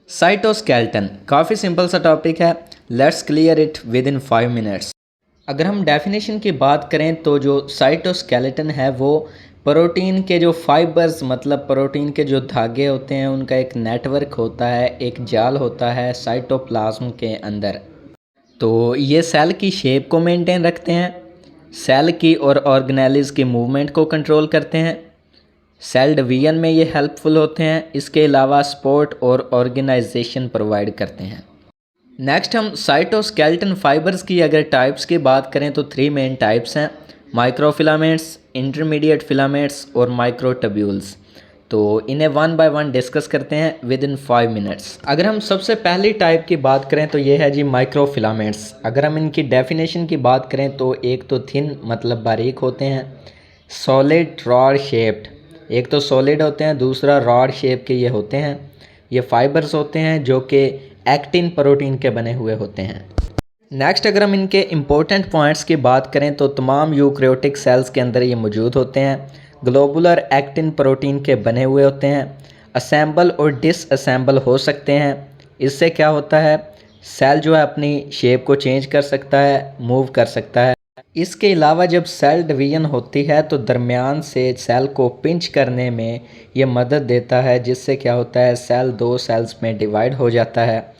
Cytoskeleton काफ़ी simple सा topic है। Let's clear it with in 5 minutes. अगर हम डेफिनेशन की बात करें तो जो साइटोस्केलेटन है वो प्रोटीन के जो फाइबर्स मतलब प्रोटीन के जो धागे होते हैं उनका एक नेटवर्क होता है, एक जाल होता है साइटोप्लाज्म के अंदर। तो ये सेल की शेप को मेंटेन रखते हैं, सेल की और ऑर्गेनेल्स की मूवमेंट को कंट्रोल करते हैं, सेल डिवीजन में ये हेल्पफुल होते हैं। इसके अलावा सपोर्ट और ऑर्गेनाइजेशन प्रोवाइड करते हैं। नेक्स्ट हम साइटोस्केलेटन फाइबर्स की अगर टाइप्स की बात करें तो 3 मेन टाइप्स हैं, माइक्रोफिलामेंट्स, इंटरमीडिएट फिलामेंट्स और माइक्रोट्यूब्यूल्स। तो इन्हें वन बाय वन डिस्कस करते हैं विद इन 5 मिनट्स। अगर हम सबसे पहली टाइप की बात करें तो ये है जी माइक्रोफिलामेंट्स। अगर हम इनकी डेफिनेशन की बात करें तो एक तो थिन मतलब बारीक होते हैं, सॉलिड रॉड शेप्ड, एक तो सॉलिड होते हैं, दूसरा रॉड शेप के ये होते हैं। ये फाइबर्स होते हैं जो कि एक्टिन प्रोटीन के बने हुए होते हैं। नेक्स्ट अगर हम इनके इम्पोर्टेंट पॉइंट्स की बात करें तो तमाम यूकैरियोटिक सेल्स के अंदर ये मौजूद होते हैं, ग्लोबुलर एक्टिन प्रोटीन के बने हुए होते हैं, असेंबल और डिसअसेंबल हो सकते हैं। इससे क्या होता है, सेल जो है अपनी शेप को चेंज कर सकता है, मूव कर सकता है। इसके अलावा जब सेल डिवीजन होती है तो दरमियान से सेल को पिंच करने में ये मदद देता है, जिससे क्या होता है सेल 2 सेल्स में डिवाइड हो जाता है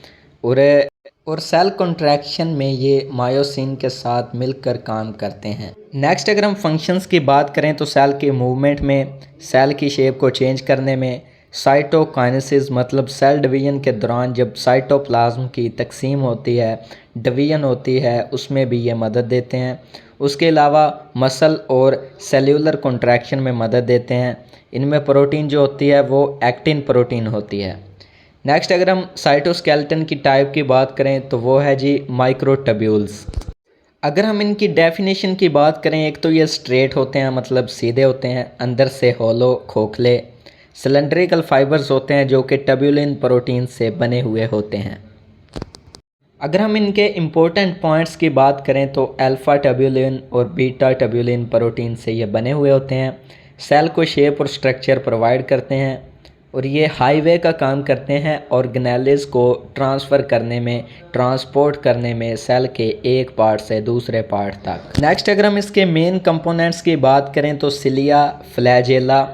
और सेल कॉन्ट्रैक्शन में ये मायोसिन के साथ मिलकर काम करते हैं। नेक्स्ट अगर हम फंक्शंस की बात करें तो सेल की मूवमेंट में, सेल की शेप को चेंज करने में, साइटोकाइनेसिस मतलब सेल डिवीजन के दौरान जब साइटोप्लाज्म की तकसीम होती है, डिवीजन होती है, उसमें भी ये मदद देते हैं। उसके अलावा मसल और सेल्यूलर कॉन्ट्रैक्शन में मदद देते हैं। इनमें प्रोटीन जो होती है वो एक्टिन प्रोटीन होती है। नेक्स्ट अगर हम साइटोस्केलेटन की टाइप की बात करें तो वो है जी माइक्रोट्यूब्यूल्स। अगर हम इनकी डेफिनेशन की बात करें, एक तो ये स्ट्रेट होते हैं मतलब सीधे होते हैं, अंदर से होलो खोखले, सिलेंड्रिकल फाइबर्स होते हैं जो कि ट्यूबुलिन प्रोटीन से बने हुए होते हैं। अगर हम इनके इम्पोर्टेंट पॉइंट्स की बात करें तो अल्फ़ा ट्यूबुलिन और बीटा ट्यूबुलिन प्रोटीन से ये बने हुए होते हैं, सेल को शेप और स्ट्रक्चर प्रोवाइड करते हैं और ये हाईवे का काम करते हैं ऑर्गेनेल्स को ट्रांसफ़र करने में, ट्रांसपोर्ट करने में सेल के एक पार्ट से दूसरे पार्ट तक। नेक्स्ट अगर हम इसके मेन कंपोनेंट्स की बात करें तो सिलिया, फ्लैजेला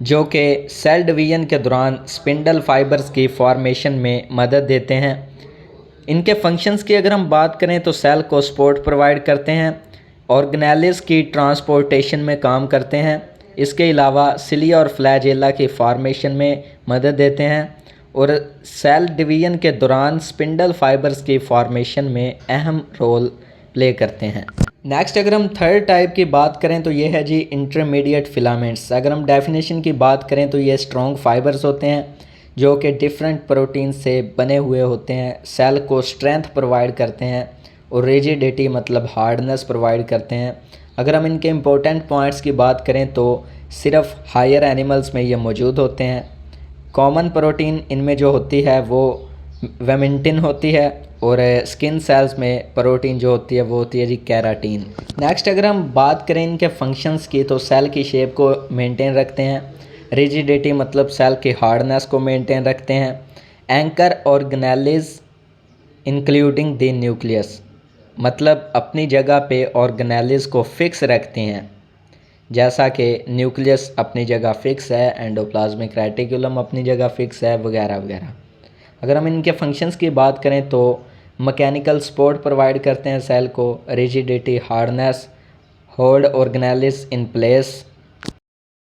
जो कि सेल डिवीजन के दौरान स्पिंडल फाइबर्स की फॉर्मेशन में मदद देते हैं। इनके फंक्शंस की अगर हम बात करें तो सेल को सपोर्ट प्रोवाइड करते हैं, ऑर्गेनेल्स की ट्रांसपोर्टेशन में काम करते हैं। इसके अलावा सिलिया और फ्लैजेला की फॉर्मेशन में मदद देते हैं और सेल डिवीजन के दौरान स्पिंडल फाइबर्स की फॉर्मेशन में अहम रोल प्ले करते हैं। नेक्स्ट अगर हम थर्ड टाइप की बात करें तो ये है जी इंटरमीडिएट फिलामेंट्स। अगर हम डेफिनेशन की बात करें तो ये स्ट्रॉन्ग फाइबर्स होते हैं जो कि डिफरेंट प्रोटीन से बने हुए होते हैं, सेल को स्ट्रेंथ प्रोवाइड करते हैं और रिजिडिटी मतलब हार्डनेस प्रोवाइड करते हैं। अगर हम इनके इम्पोर्टेंट पॉइंट्स की बात करें तो सिर्फ हायर एनिमल्स में ये मौजूद होते हैं। कॉमन प्रोटीन इनमें जो होती है वो वेमिंटिन होती है और स्किन सेल्स में प्रोटीन जो होती है वो होती है जी केराटीन। नेक्स्ट अगर हम बात करें इनके फंक्शंस की तो सेल की शेप को मेंटेन रखते हैं, रिजिडिटी मतलब सेल की हार्डनेस को मेंटेन रखते हैं, anchor organelles including the nucleus मतलब अपनी जगह पे ऑर्गेनेल्स को फिक्स रखते हैं, जैसा कि न्यूक्लियस अपनी जगह फिक्स है, एंडोप्लाज्मिक रेटिकुलम अपनी जगह फिक्स है, वगैरह वगैरह। अगर हम इनके फंक्शंस की बात करें तो मैकेनिकल सपोर्ट प्रोवाइड करते हैं सेल को, rigidity, hardness, hold organelles in place,